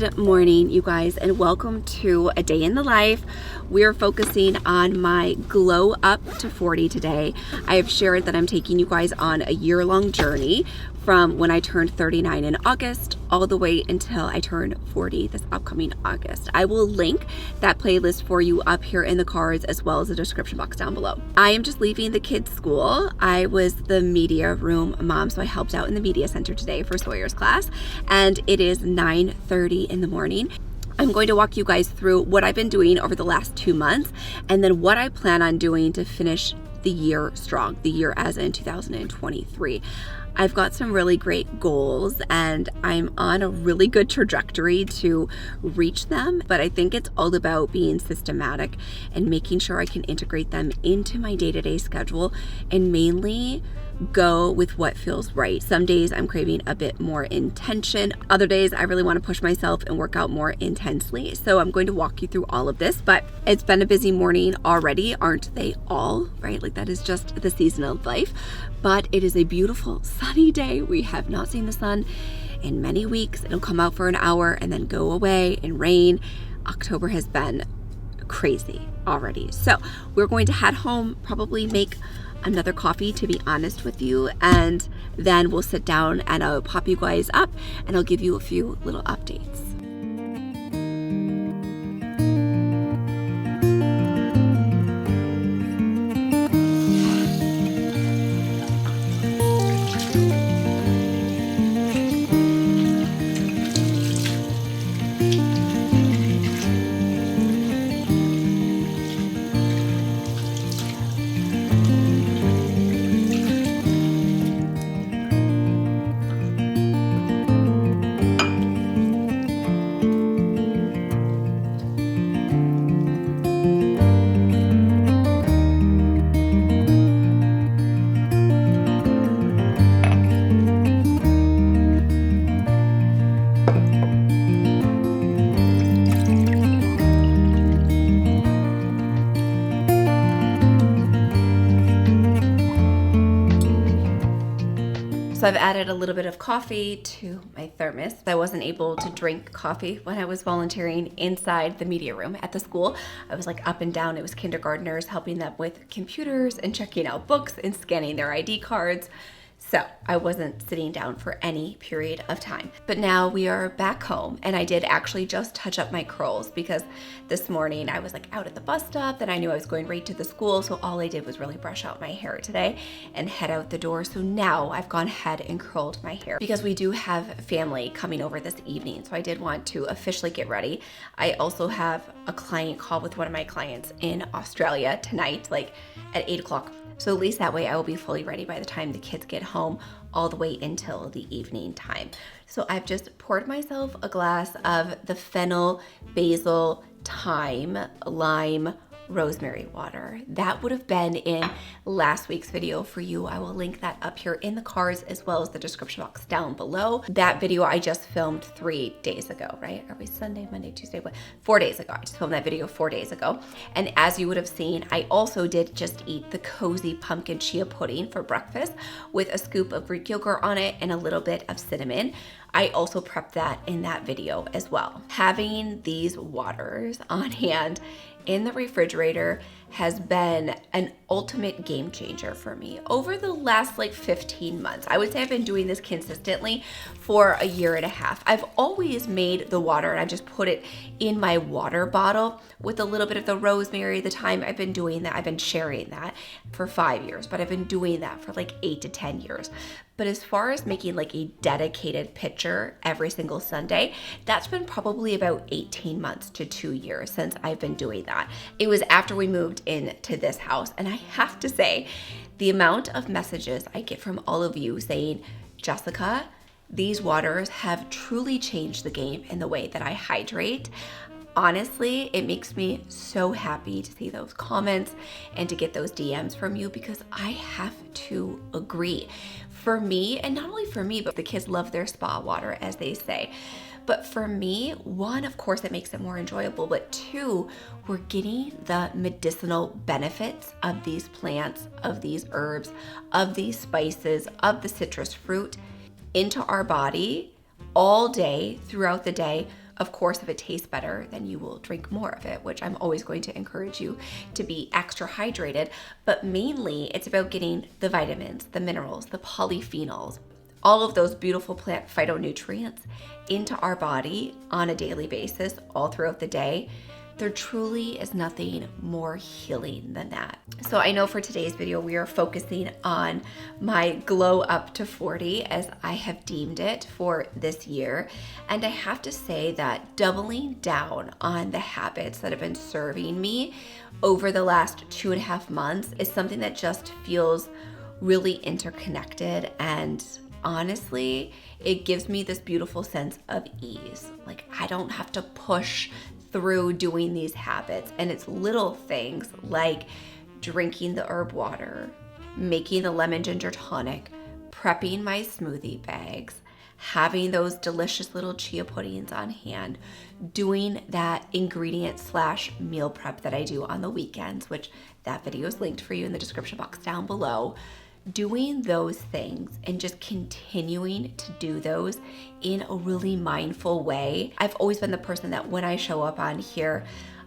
Good morning, you guys, and welcome to a day in the life. We're focusing on my glow up to 40 today. I have shared that I'm taking you guys on a year-long journey from when I turned 39 in August all the way until I turn 40 this upcoming August. I will link that playlist for you up here in the cards as well as the description box down below. I am just leaving the kids' school. I was the media room mom, so I helped out in the media center today for Spiers class, and it is 9:30 in the morning. I'm going to walk you guys through what I've been doing over the last 2 months and then what I plan on doing to finish the year strong, the year as in 2023. I've got some really great goals and I'm on a really good trajectory to reach them, but I think it's all about being systematic and making sure I can integrate them into my day-to-day schedule and mainly go with what feels right. Some days I'm craving a bit more intention. Other days I really want to push myself and work out more intensely. So I'm going to walk you through all of this, but it's been a busy morning already. Aren't they all, right? Like that is just the season of life, but it is a beautiful sunny day. We have not seen the sun in many weeks. It'll come out for an hour and then go away in rain. October has been crazy already. So we're going to head home, probably make another coffee, to be honest with you, and then we'll sit down and I'll pop you guys up and I'll give you a few little updates. So I've added a little bit of coffee to my thermos. I wasn't able to drink coffee when I was volunteering inside the media room at the school. I was like up and down. It was kindergartners, helping them with computers and checking out books and scanning their ID cards. So I wasn't sitting down for any period of time. But now we are back home, and I did actually just touch up my curls because this morning I was like out at the bus stop and I knew I was going right to the school. So all I did was really brush out my hair today and head out the door. So now I've gone ahead and curled my hair because we do have family coming over this evening. So I did want to officially get ready. I also have a client call with one of my clients in Australia tonight, like at 8 o'clock. So at least that way I will be fully ready by the time the kids get home, all the way until the evening time. So I've just poured myself a glass of the fennel, basil, thyme, lime, rosemary water. That would have been in last week's video for you. I will link that up here in the cards as well as the description box down below. That video I just filmed 3 days ago, right? Are we Sunday, Monday, Tuesday? What? 4 days ago. I just filmed that video 4 days ago. And as you would have seen, I also did just eat the cozy pumpkin chia pudding for breakfast with a scoop of Greek yogurt on it and a little bit of cinnamon. I also prepped that in that video as well. Having these waters on hand in the refrigerator has been an ultimate game changer for me over the last like 15 months. I would say I've been doing this consistently for a year and a half. I've always made the water and I just put it in my water bottle with a little bit of the rosemary, the thyme. I've been doing that. I've been sharing that for 5 years, but I've been doing that for like 8 to 10 years. But as far as making like a dedicated pitcher every single Sunday, that's been probably about 18 months to 2 years since I've been doing that. It was after we moved into this house, and I have to say, the amount of messages I get from all of you saying, Jessica, these waters have truly changed the game in the way that I hydrate. Honestly, it makes me so happy to see those comments and to get those DMs from you because I have to agree. For me, and not only for me, but the kids love their spa water, as they say. But for me, one, of course, it makes it more enjoyable, but two, we're getting the medicinal benefits of these plants, of these herbs, of these spices, of the citrus fruit into our body all day, throughout the day, Of course, if it tastes better, then you will drink more of it, which I'm always going to encourage you to be extra hydrated. But mainly it's about getting the vitamins, the minerals, the polyphenols, all of those beautiful plant phytonutrients into our body on a daily basis, all throughout the day. There truly is nothing more healing than that. So I know for today's video, we are focusing on my glow up to 40, as I have deemed it for this year. And I have to say that doubling down on the habits that have been serving me over the last 2.5 months is something that just feels really interconnected, and honestly, it gives me this beautiful sense of ease. Like, I don't have to push through doing these habits, and it's little things like drinking the herb water, making the lemon ginger tonic, prepping my smoothie bags, having those delicious little chia puddings on hand, doing that ingredient / meal prep that I do on the weekends, which that video is linked for you in the description box down below. Doing those things and just continuing to do those in a really mindful way. I've always been the person that when I show up on here,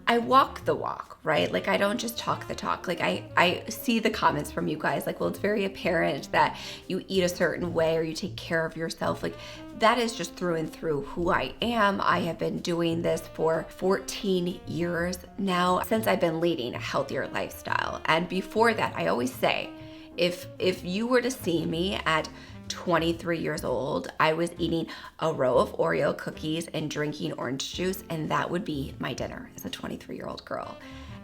I walk the walk, right? Like, I don't just talk the talk. Like, I see the comments from you guys, like, well, it's very apparent that you eat a certain way or you take care of yourself. Like, that is just through and through who I am. I have been doing this for 14 years now, since I've been leading a healthier lifestyle. And before that, I always say, if you were to see me at 23 years old, I was eating a row of Oreo cookies and drinking orange juice, and that would be my dinner as a 23-year-old girl.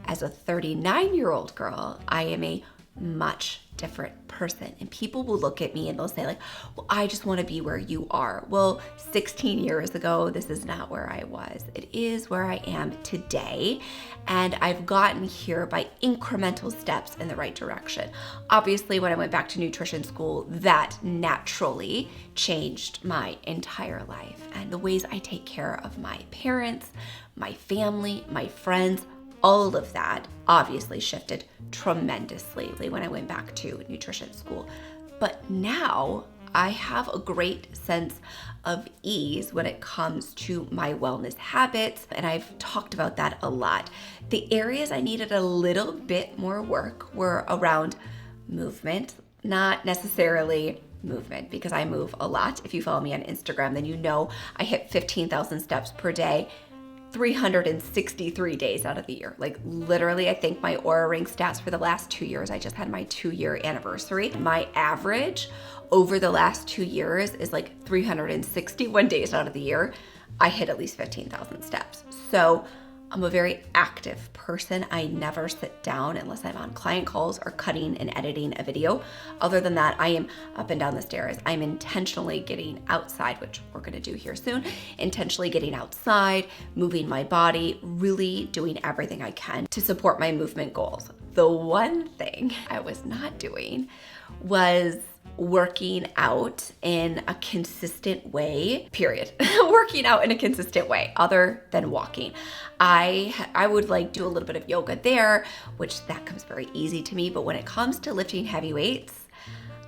As a 39-year-old girl, I am a much different person. And people will look at me and they'll say, like, well, I just want to be where you are. Well, 16 years ago, this is not where I was. It is where I am today. And I've gotten here by incremental steps in the right direction. Obviously, when I went back to nutrition school, that naturally changed my entire life. And the ways I take care of my parents, my family, my friends, all of that obviously shifted tremendously when I went back to nutrition school. But now I have a great sense of ease when it comes to my wellness habits, and I've talked about that a lot. The areas I needed a little bit more work were around movement, not necessarily movement, because I move a lot. If you follow me on Instagram, then you know I hit 15,000 steps per day 363 days out of the year. Like, literally, I think my Aura Ring stats for the last 2 years, I just had my 2-year anniversary. My average over the last 2 years is like 361 days out of the year. I hit at least 15,000 steps. So I'm a very active person. I never sit down unless I'm on client calls or cutting and editing a video. Other than that, I am up and down the stairs. I'm intentionally getting outside, which we're gonna do here soon, intentionally getting outside, moving my body, really doing everything I can to support my movement goals. The one thing I was not doing was working out in a consistent way, period. Working out in a consistent way other than walking. I would like do a little bit of yoga there, which that comes very easy to me. But when it comes to lifting heavy weights,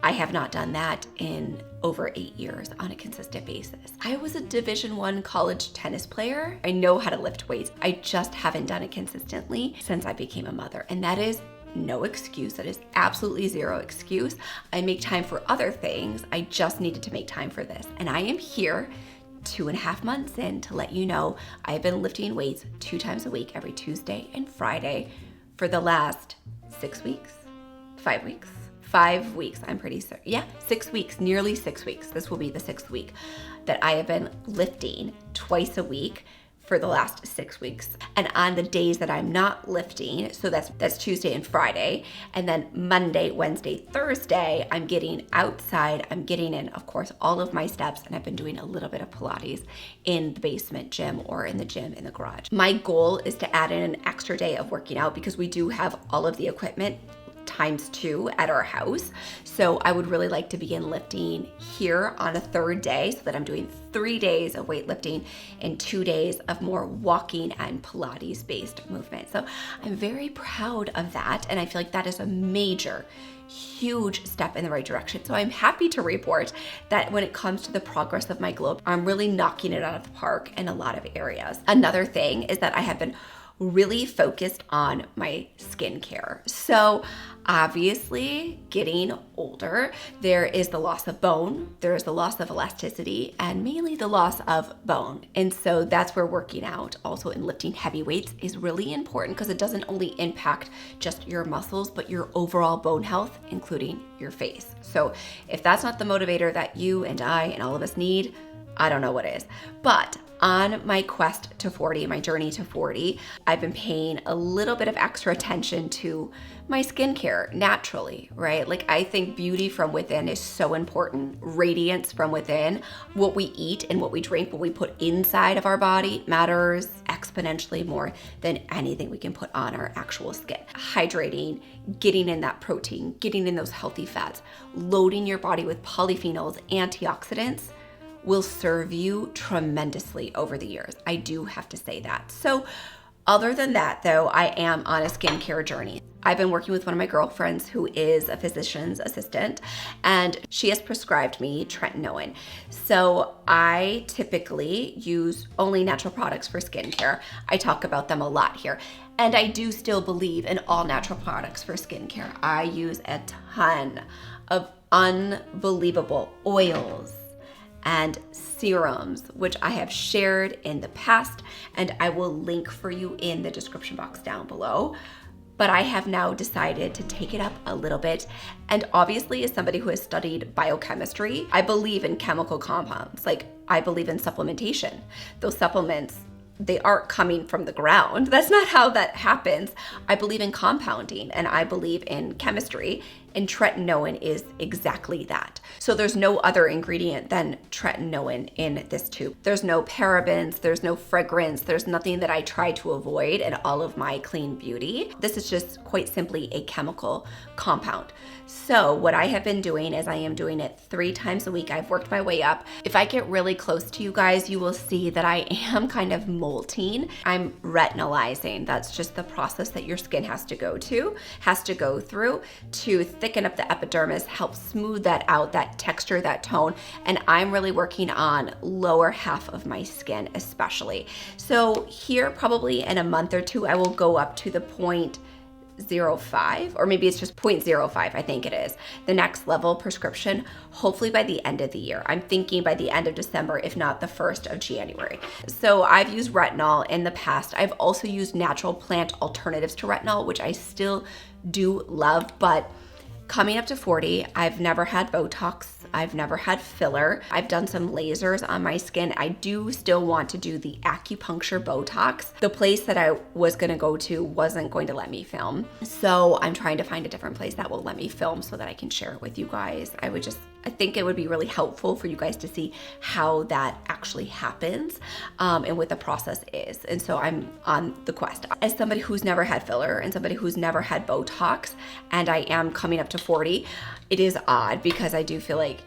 I have not done that in over 8 years on a consistent basis. I was a Division I college tennis player. I know how to lift weights. I just haven't done it consistently since I became a mother. And that is no excuse. That is absolutely zero excuse. I make time for other things. I just needed to make time for this. And I am here 2.5 months in to let you know I've been lifting weights 2 times a week, every Tuesday and Friday for the last 6 weeks, 5 weeks. 5 weeks, I'm pretty certain. Yeah, 6 weeks, nearly 6 weeks. This will be the 6th week that I have been lifting twice a week for the last 6 weeks. And on the days that I'm not lifting, so that's Tuesday and Friday, and then Monday, Wednesday, Thursday, I'm getting outside, I'm getting in, of course, all of my steps, and I've been doing a little bit of Pilates in the basement gym or in the gym in the garage. My goal is to add in an extra day of working out because we do have all of the equipment ×2 at our house. So I would really like to begin lifting here on a 3rd day so that I'm doing 3 days of weightlifting and 2 days of more walking and Pilates based movement. So I'm very proud of that. And I feel like that is a major, huge step in the right direction. So I'm happy to report that when it comes to the progress of my glow, I'm really knocking it out of the park in a lot of areas. Another thing is that I have been really focused on my skincare. So obviously getting older, there is the loss of bone, there is the loss of elasticity, and mainly the loss of bone. And so that's where working out, also in lifting heavy weights, is really important because it doesn't only impact just your muscles, but your overall bone health, including your face. So if that's not the motivator that you and I and all of us need, I don't know what is. But on my quest to 40, my journey to 40, I've been paying a little bit of extra attention to my skincare naturally, right? Like I think beauty from within is so important. Radiance from within, what we eat and what we drink, what we put inside of our body matters exponentially more than anything we can put on our actual skin. Hydrating, getting in that protein, getting in those healthy fats, loading your body with polyphenols, antioxidants, will serve you tremendously over the years. I do have to say that. So other than that though, I am on a skincare journey. I've been working with one of my girlfriends who is a physician's assistant, and she has prescribed me tretinoin. So I typically use only natural products for skincare. I talk about them a lot here. And I do still believe in all natural products for skincare. I use a ton of unbelievable oils and serums, which I have shared in the past, and I will link for you in the description box down below. But I have now decided to take it up a little bit. And obviously, as somebody who has studied biochemistry, I believe in chemical compounds. Like I believe in supplementation. Those supplements, they aren't coming from the ground. That's not how that happens. I believe in compounding and I believe in chemistry, and tretinoin is exactly that. So there's no other ingredient than tretinoin in this tube. There's no parabens, there's no fragrance, there's nothing that I try to avoid in all of my clean beauty. This is just quite simply a chemical compound. So what I have been doing is I am doing it 3 times a week. I've worked my way up. If I get really close to you guys, you will see that I am kind of molting. I'm retinolizing. That's just the process that your skin has to go through to thicken up the epidermis, help smooth that out, that texture, that tone. And I'm really working on lower half of my skin especially. So here probably in a month or 2, I will go up to the 0.05, or maybe it's just 0.05, I think it is, the next level prescription, hopefully by the end of the year. I'm thinking by the end of December, if not the 1st of January. So I've used retinol in the past. I've also used natural plant alternatives to retinol, which I still do love, but coming up to 40, I've never had Botox. I've never had filler. I've done some lasers on my skin. I do still want to do the acupuncture Botox. The place that I was gonna go to wasn't going to let me film. So I'm trying to find a different place that will let me film so that I can share it with you guys. I think it would be really helpful for you guys to see how that actually happens and what the process is. And so I'm on the quest. As somebody who's never had filler and somebody who's never had Botox, and I am coming up to 40, it is odd because I do feel like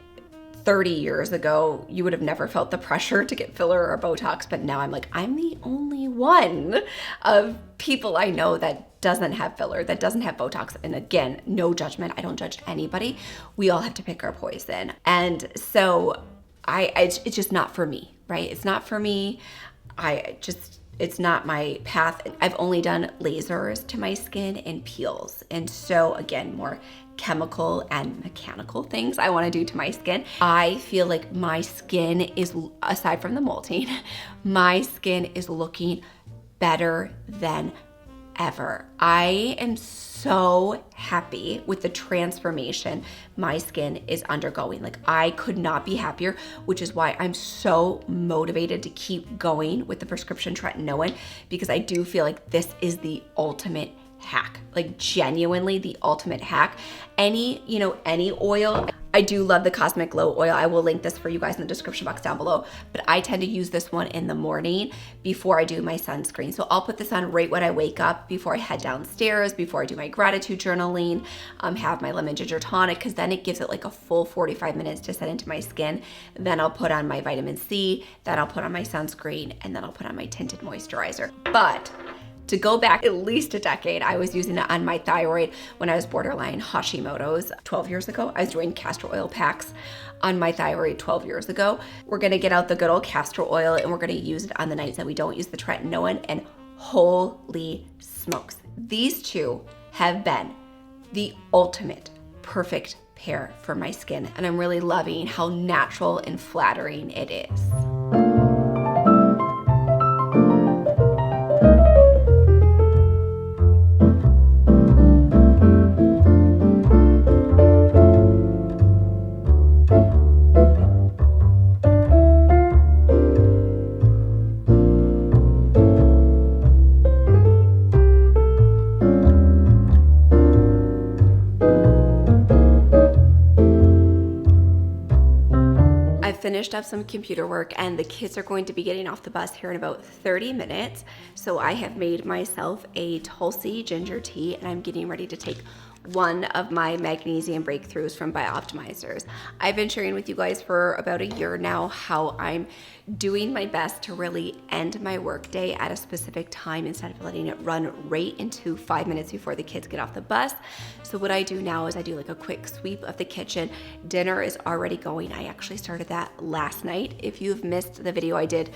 30 years ago, you would have never felt the pressure to get filler or Botox, but now I'm like, I'm the only one of people I know that doesn't have filler, that doesn't have Botox. And again, no judgment. I don't judge anybody. We all have to pick our poison. And so it's just not for me, right? It's not for me. It's not my path. I've only done lasers to my skin and peels. And so again, more chemical and mechanical things I want to do to my skin. I feel like my skin is, aside from the molting, my skin is looking better than ever. I am so happy with the transformation my skin is undergoing. Like I could not be happier, which is why I'm so motivated to keep going with the prescription tretinoin, because I do feel like this is the ultimate hack, like genuinely the ultimate hack. Any oil. I do love the Cosmic Glow oil. I will link this for you guys in the description box down below, but I tend to use this one in the morning before I do my sunscreen. So I'll put this on right when I wake up, before I head downstairs, before I do my gratitude journaling, have my lemon ginger tonic, because then it gives it like a full 45 minutes to set into my skin. Then I'll put on my vitamin C, then I'll put on my sunscreen, and then I'll put on my tinted moisturizer. But to go back at least a decade, I was using it on my thyroid when I was borderline Hashimoto's 12 years ago. I was doing castor oil packs on my thyroid 12 years ago. We're gonna get out the good old castor oil and we're gonna use it on the nights that we don't use the tretinoin, and holy smokes, these two have been the ultimate perfect pair for my skin, and I'm really loving how natural and flattering it is. Finished up some computer work and the kids are going to be getting off the bus here in about 30 minutes. So I have made myself a Tulsi ginger tea and I'm getting ready to take one of my magnesium breakthroughs from Bioptimizers. I've been sharing with you guys for about a year now how I'm doing my best to really end my workday at a specific time instead of letting it run right into 5 minutes before the kids get off the bus. So what I do now is I do like a quick sweep of the kitchen. Dinner is already going. I actually started that last night. If you've missed the video I did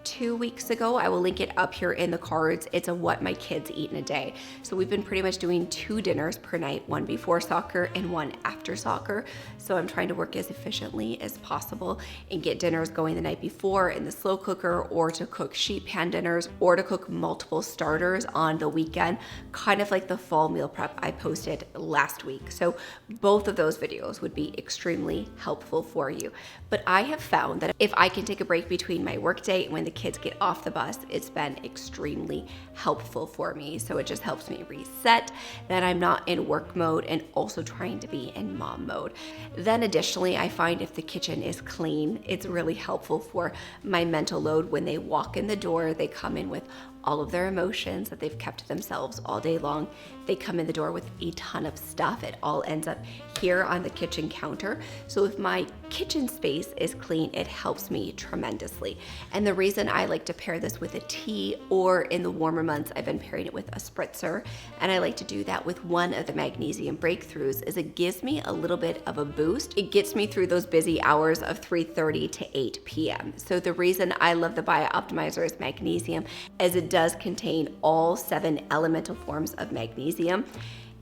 2 weeks ago, I will link it up here in the cards. It's a what my kids eat in a day. So we've been pretty much doing 2 dinners per night, one before soccer and one after soccer. So I'm trying to work as efficiently as possible and get dinners going the night before in the slow cooker, or to cook sheet pan dinners, or to cook multiple starters on the weekend, kind of like the fall meal prep I posted last week. So both of those videos would be extremely helpful for you. But I have found that if I can take a break between my workday and when the kids get off the bus, it's been extremely helpful for me. So it just helps me reset, that I'm not in work mode and also trying to be in mom mode. Then additionally, I find if the kitchen is clean, it's really helpful for my mental load. When they walk in the door, they come in with all of their emotions that they've kept to themselves all day long. They come in the door with a ton of stuff. It all ends up here on the kitchen counter. So if my kitchen space is clean, it helps me tremendously. And the reason I like to pair this with a tea, or in the warmer months, I've been pairing it with a spritzer, and I like to do that with one of the magnesium breakthroughs, is it gives me a little bit of a boost. It gets me through those busy hours of 3:30 to 8 p.m. So the reason I love the Bioptimizers magnesium is it does contain all 7 elemental forms of magnesium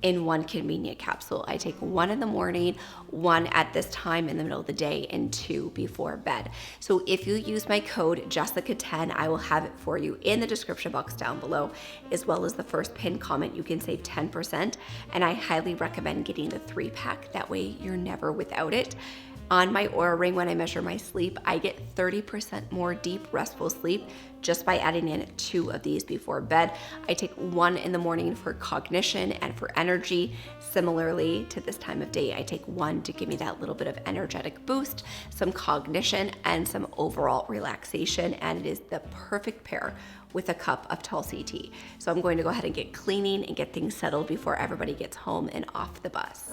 in one convenient capsule. I take one in the morning, one at this time in the middle of the day, and 2 before bed. So if you use my code Jessica10, I will have it for you in the description box down below, as well as the first pinned comment. You can save 10%, and I highly recommend getting the 3-pack. That way you're never without it. On my Oura Ring, when I measure my sleep, I get 30% more deep, restful sleep just by adding in 2 of these before bed. I take one in the morning for cognition and for energy. Similarly to this time of day, I take one to give me that little bit of energetic boost, some cognition, and some overall relaxation. And it is the perfect pair with a cup of Tulsi tea. So I'm going to go ahead and get cleaning and get things settled before everybody gets home and off the bus.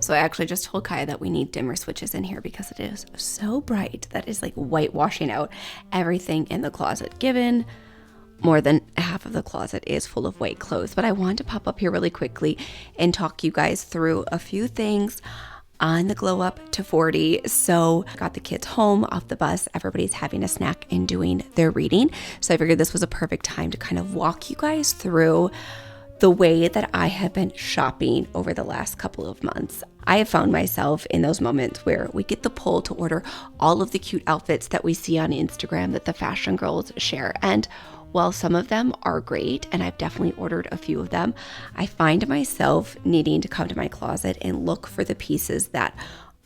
So I actually just told Kaya that we need dimmer switches in here because it is so bright that is like whitewashing out everything in the closet, given more than half of the closet is full of white clothes. But I wanted to pop up here really quickly and talk you guys through a few things on the glow up to 40. So I got the kids home off the bus. Everybody's having a snack and doing their reading. So I figured this was a perfect time to kind of walk you guys through the way that I have been shopping over the last couple of months. I have found myself in those moments where we get the pull to order all of the cute outfits that we see on Instagram that the fashion girls share. And while some of them are great, and I've definitely ordered a few of them, I find myself needing to come to my closet and look for the pieces that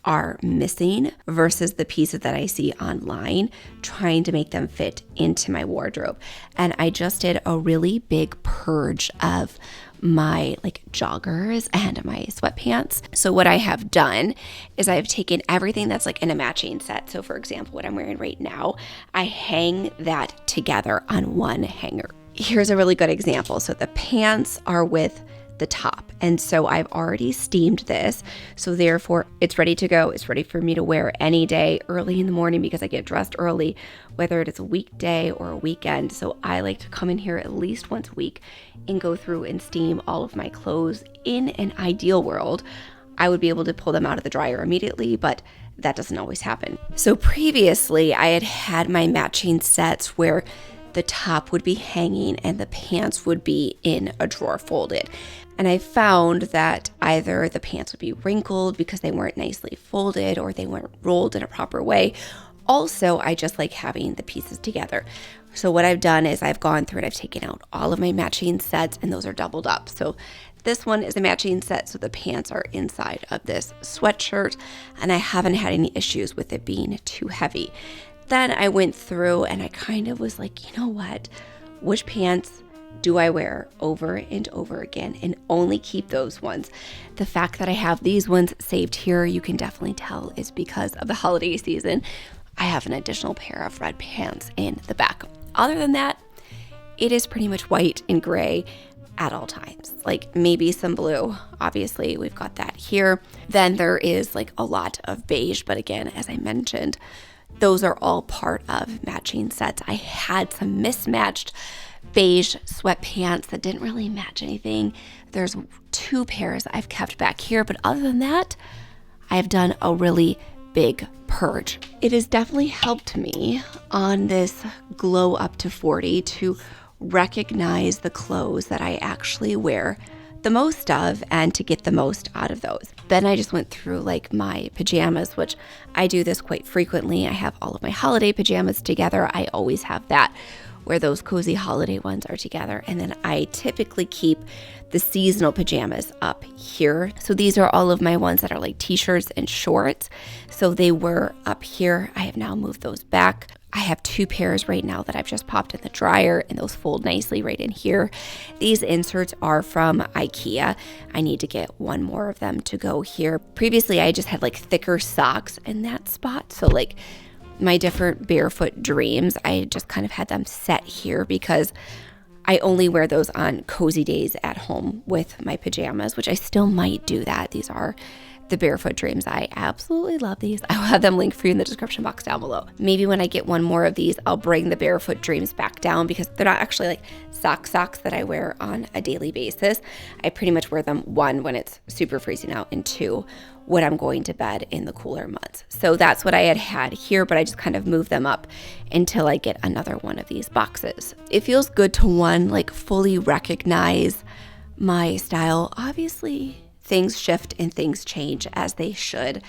are missing versus the pieces that I see online, trying to make them fit into my wardrobe. And I just did a really big purge of my like joggers and my sweatpants. So what I have done is I've taken everything that's like in a matching set. So for example, what I'm wearing right now, I hang that together on one hanger. Here's a really good example. So the pants are with the top. And so I've already steamed this. So therefore it's ready to go. It's ready for me to wear any day early in the morning because I get dressed early, whether it is a weekday or a weekend. So I like to come in here at least once a week and go through and steam all of my clothes. In an ideal world, I would be able to pull them out of the dryer immediately, but that doesn't always happen. So previously I had my matching sets where the top would be hanging and the pants would be in a drawer folded. And I found that either the pants would be wrinkled because they weren't nicely folded or they weren't rolled in a proper way. Also, I just like having the pieces together. So what I've done is I've gone through and I've taken out all of my matching sets and those are doubled up. So this one is a matching set, so the pants are inside of this sweatshirt and I haven't had any issues with it being too heavy. Then I went through and I kind of was like, you know what, which pants do I wear over and over again and only keep those ones? The fact that I have these ones saved here, you can definitely tell is because of the holiday season. I have an additional pair of red pants in the back. Other than that, it is pretty much white and gray at all times, like maybe some blue. Obviously, we've got that here. Then there is like a lot of beige, but again, as I mentioned, those are all part of matching sets. I had some mismatched beige sweatpants that didn't really match anything. There's 2 pairs I've kept back here, but other than that, I've done a really big purge. It has definitely helped me on this glow up to 40 to recognize the clothes that I actually wear the most of and to get the most out of those. Then I just went through like my pajamas, which I do this quite frequently. I have all of my holiday pajamas together. I always have that where those cozy holiday ones are together. And then I typically keep the seasonal pajamas up here. So these are all of my ones that are like t-shirts and shorts. So they were up here. I have now moved those back. I have 2 pairs right now that I've just popped in the dryer and those fold nicely right in here. These inserts are from IKEA. I need to get 1 more of them to go here. Previously, I just had like thicker socks in that spot. So like my different barefoot dreams, I just kind of had them set here because I only wear those on cozy days at home with my pajamas, which I still might do that. These are the barefoot dreams. I absolutely love these. I'll have them linked for you in the description box down below. Maybe when I get 1 more of these, I'll bring the barefoot dreams back down because they're not actually like socks that I wear on a daily basis. I pretty much wear them 1 when it's super freezing out and 2 when I'm going to bed in the cooler months. So that's what I had here, but I just kind of moved them up until I get another one of these boxes. It feels good to like fully recognize my style. Obviously, things shift and things change as they should.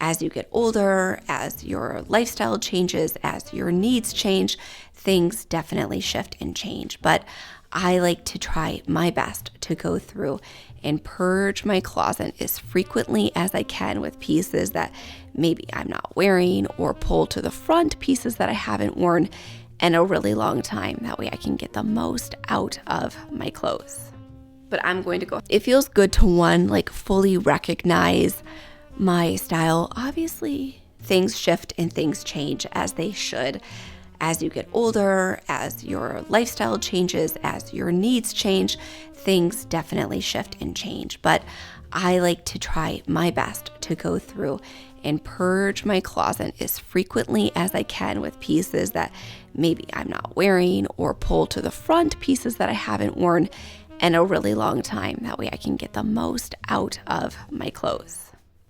As you get older, as your lifestyle changes, as your needs change, things definitely shift and change. But I like to try my best to go through and purge my closet as frequently as I can with pieces that maybe I'm not wearing, or pull to the front pieces that I haven't worn in a really long time. That way I can get the most out of my clothes. But I'm going to go. It feels good to like fully recognize my style. Obviously, things shift and things change as they should. As you get older, as your lifestyle changes, as your needs change, things definitely shift and change. But I like to try my best to go through and purge my closet as frequently as I can with pieces that maybe I'm not wearing, or pull to the front pieces that I haven't worn in a really long time. That way I can get the most out of my clothes.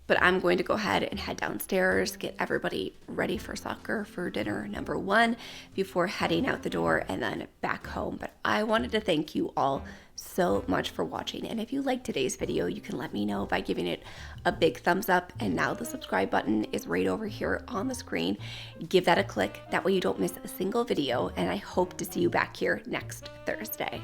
But I'm going to go ahead and head downstairs, get everybody ready for soccer for dinner number 1 before heading out the door and then back home. But I wanted to thank you all so much for watching. And if you liked today's video, you can let me know by giving it a big thumbs up. And now the subscribe button is right over here on the screen. Give that a click. That way you don't miss a single video. And I hope to see you back here next Thursday.